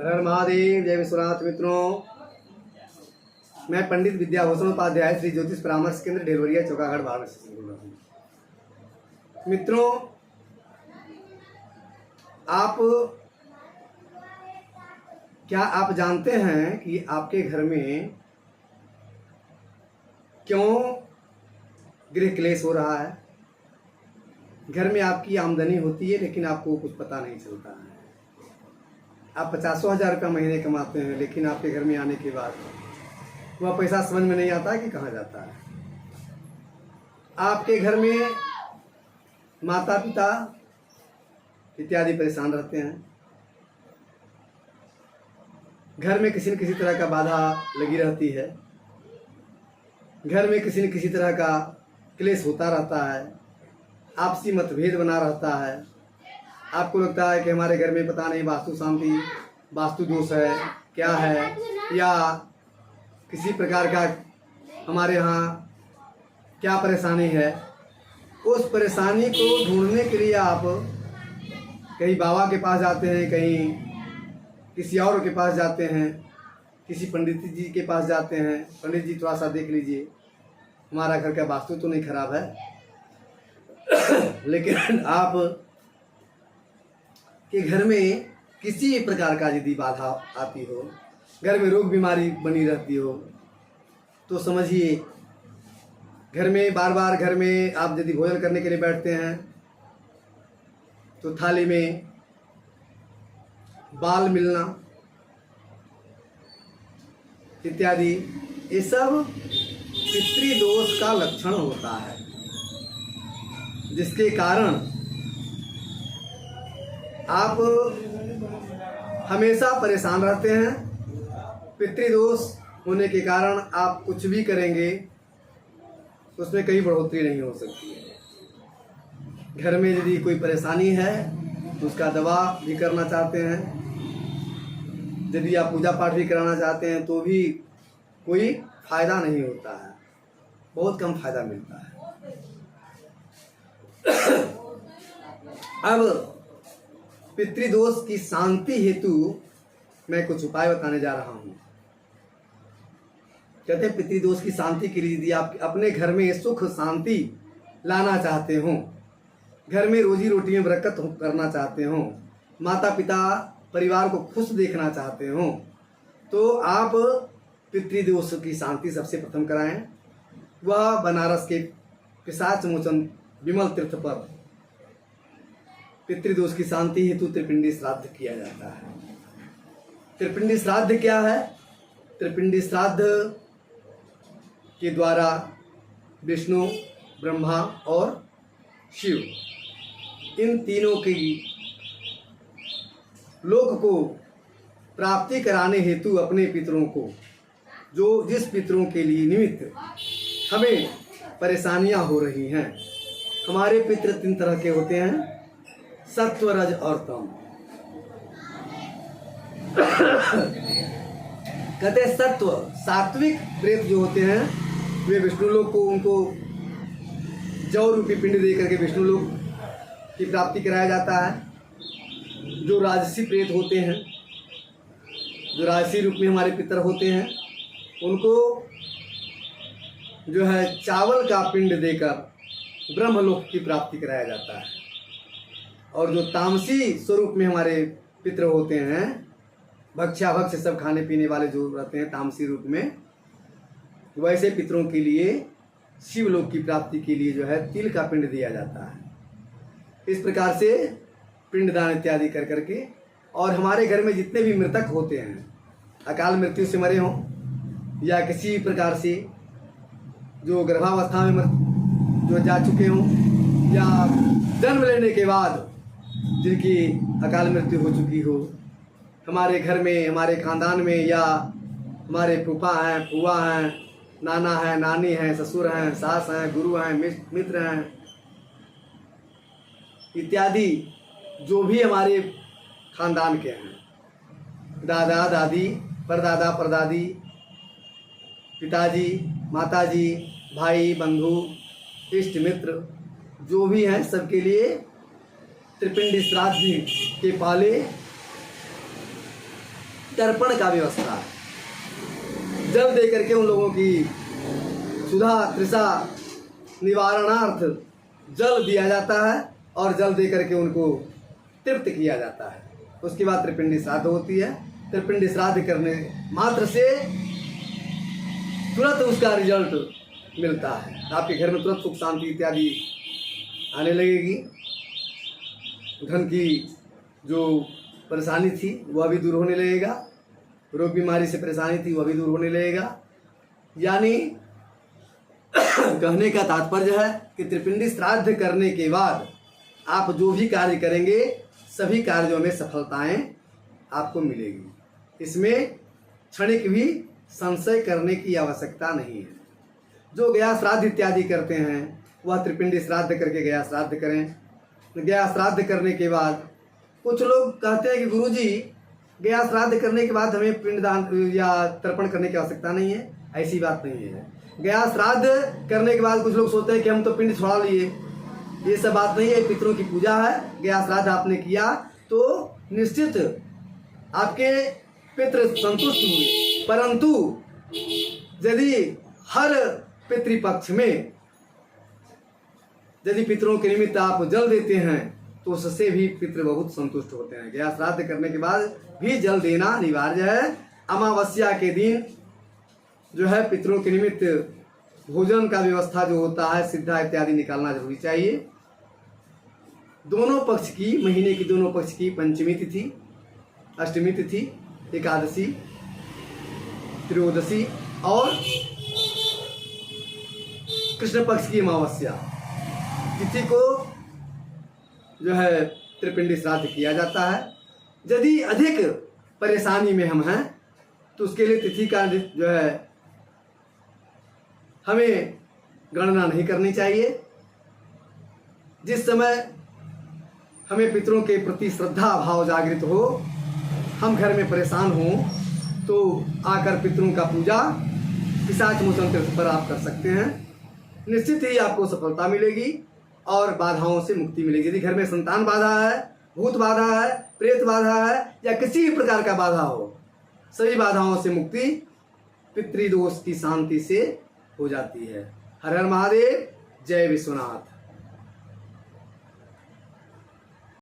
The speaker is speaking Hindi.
हर हर महादेव। जय विश्वनाथ। मित्रों, मैं पंडित विद्याभूषण उपाध्याय श्री ज्योतिष परामर्श केंद्र ढेलवरिया चौकागढ़ वाराणसी से बोल रहा हूँ। मित्रों, क्या आप जानते हैं कि आपके घर में क्यों गृह क्लेश हो रहा है? घर में आपकी आमदनी होती है लेकिन आपको कुछ पता नहीं चलता है। आप 50,000 रुपया महीने कमाते हैं लेकिन आपके घर में आने के बाद वह पैसा समझ में नहीं आता कि कहाँ जाता है। आपके घर में माता पिता इत्यादि परेशान रहते हैं। घर में किसी न किसी तरह का बाधा लगी रहती है। घर में किसी न किसी तरह का क्लेश होता रहता है। आपसी मतभेद बना रहता है। आपको लगता है कि हमारे घर में पता नहीं वास्तु शांति, वास्तु दोष है, क्या है, या किसी प्रकार का हमारे यहाँ क्या परेशानी है। उस परेशानी को ढूंढने के लिए आप कहीं बाबा के पास जाते हैं, कहीं किसी और के पास जाते हैं, किसी पंडित जी के पास जाते हैं। पंडित जी थोड़ा सा देख लीजिए, हमारा घर का वास्तु तो नहीं खराब है। लेकिन आप के घर में किसी प्रकार का यदि बाधा आती हो, घर में रोग बीमारी बनी रहती हो, तो समझिए घर में बार बार घर में आप यदि भोजन करने के लिए बैठते हैं तो थाली में बाल मिलना इत्यादि, ये सब पितृदोष का लक्षण होता है, जिसके कारण आप हमेशा परेशान रहते हैं। पितृदोष होने के कारण आप कुछ भी करेंगे तो उसमें कहीं बढ़ोतरी नहीं हो सकती है। घर में यदि कोई परेशानी है तो उसका दवा भी करना चाहते हैं। यदि आप पूजा पाठ भी कराना चाहते हैं तो भी कोई फायदा नहीं होता है, बहुत कम फायदा मिलता है। अब पितृदोष की शांति हेतु मैं कुछ उपाय बताने जा रहा हूँ। कहते हैं पितृदोष की शांति के लिए यदि आप अपने घर में सुख शांति लाना चाहते हो, घर में रोजी रोटी में बरकत करना चाहते हो, माता पिता परिवार को खुश देखना चाहते हो, तो आप पितृदोष की शांति सबसे प्रथम कराएं। वह बनारस के पिशाच मोचन विमल तीर्थ पर पितृदोष की शांति हेतु त्रिपिंडी श्राद्ध किया जाता है। त्रिपिंडी श्राद्ध क्या है? त्रिपिंडी श्राद्ध के द्वारा विष्णु, ब्रह्मा और शिव, इन तीनों की लोक को प्राप्ति कराने हेतु अपने पितरों को, जो जिस पितरों के लिए निमित्त हमें परेशानियां हो रही हैं। हमारे पितृ 3 तरह के होते हैं, सत्व, रज और तम। कहते हैं सत्व, सात्विक प्रेत जो होते हैं वे विष्णु लोक को, उनको जौ रूपी पिंड दे करके विष्णु लोक की प्राप्ति कराया जाता है। जो राजसी प्रेत होते हैं, जो राजसी रूप में हमारे पितर होते हैं, उनको जो है चावल का पिंड देकर ब्रह्मलोक की प्राप्ति कराया जाता है। और जो तामसी स्वरूप में हमारे पितर होते हैं, भक्ष्याभक्ष्य सब खाने पीने वाले जो रहते हैं तामसी रूप में, वैसे पितरों के लिए शिवलोक की प्राप्ति के लिए जो है तिल का पिंड दिया जाता है। इस प्रकार से पिंडदान इत्यादि कर करके, और हमारे घर में जितने भी मृतक होते हैं, अकाल मृत्यु से मरे हों या किसी प्रकार से जो गर्भावस्था में जो जा चुके हों, या जन्म लेने के बाद जिनकी अकाल मृत्यु हो चुकी हो, हमारे घर में, हमारे खानदान में, या हमारे फूफा हैं, फुआ हैं, नाना है, नानी हैं, ससुर हैं, सास हैं, गुरु हैं, मित्र हैं इत्यादि, जो भी हमारे खानदान के हैं, दादा दादी, परदादा परदादी, पिताजी, माताजी, भाई बंधु, इष्ट मित्र जो भी हैं, सबके लिए त्रिपिंडी श्राद्ध के पहले तर्पण का व्यवस्था है। जल दे करके उन लोगों की सुधा तृषा निवारणार्थ जल दिया जाता है और जल दे करके उनको तृप्त किया जाता है। उसके बाद त्रिपिंडी श्राद्ध होती है। त्रिपिंडी श्राद्ध करने मात्र से तुरंत उसका रिजल्ट मिलता है। आपके घर में तुरंत सुख शांति इत्यादि आने लगेगी। धन की जो परेशानी थी वह भी दूर होने लगेगा, रोग बीमारी से परेशानी थी वह भी दूर होने लगेगा। यानी कहने का तात्पर्य है कि त्रिपिंडी श्राद्ध करने के बाद आप जो भी कार्य करेंगे सभी कार्यों में सफलताएं आपको मिलेगी। इसमें क्षणिक भी संशय करने की आवश्यकता नहीं है। जो गया श्राद्ध इत्यादि करते हैं वह त्रिपिंडी श्राद्ध करके गया श्राद्ध करें। गया श्राद्ध करने के बाद कुछ लोग कहते हैं कि गुरुजी गया श्राद्ध करने के बाद हमें पिंडदान या तर्पण करने की आवश्यकता नहीं है। ऐसी बात नहीं है। गया श्राद्ध करने के बाद कुछ लोग सोचते हैं कि हम तो पिंड छोड़ा लिए, ये सब बात नहीं है। पितरों की पूजा है। गया श्राद्ध आपने किया तो निश्चित आपके पितृ संतुष्ट हुए, परंतु यदि हर पितृपक्ष में यदि पितरों के निमित्त आप जल देते हैं तो उससे भी पितृ बहुत संतुष्ट होते हैं। गया श्राद्ध करने के बाद भी जल देना अनिवार्य है। अमावस्या के दिन जो है पितरों के निमित्त भोजन का व्यवस्था जो होता है सिद्धा इत्यादि निकालना जरूरी चाहिए। दोनों पक्ष की, महीने की दोनों पक्ष की पंचमी तिथि, अष्टमी तिथि, एकादशी, त्रयोदशी और कृष्ण पक्ष की अमावस्या तिथि को जो है त्रिपिंडी श्राद्ध किया जाता है। यदि अधिक परेशानी में हम हैं तो उसके लिए तिथि का जो है हमें गणना नहीं करनी चाहिए। जिस समय हमें पितरों के प्रति श्रद्धा भाव जागृत हो, हम घर में परेशान हों तो आकर पितरों का पूजा पिशाच मोचन तीर्थ पर आप कर सकते हैं। निश्चित ही आपको सफलता मिलेगी और बाधाओं से मुक्ति मिलेगी। यदि घर में संतान बाधा है, भूत बाधा है, प्रेत बाधा है या किसी भी प्रकार का बाधा हो, सभी बाधाओं से मुक्ति पितृदोष की शांति से हो जाती है। हर हर महादेव, जय विश्वनाथ।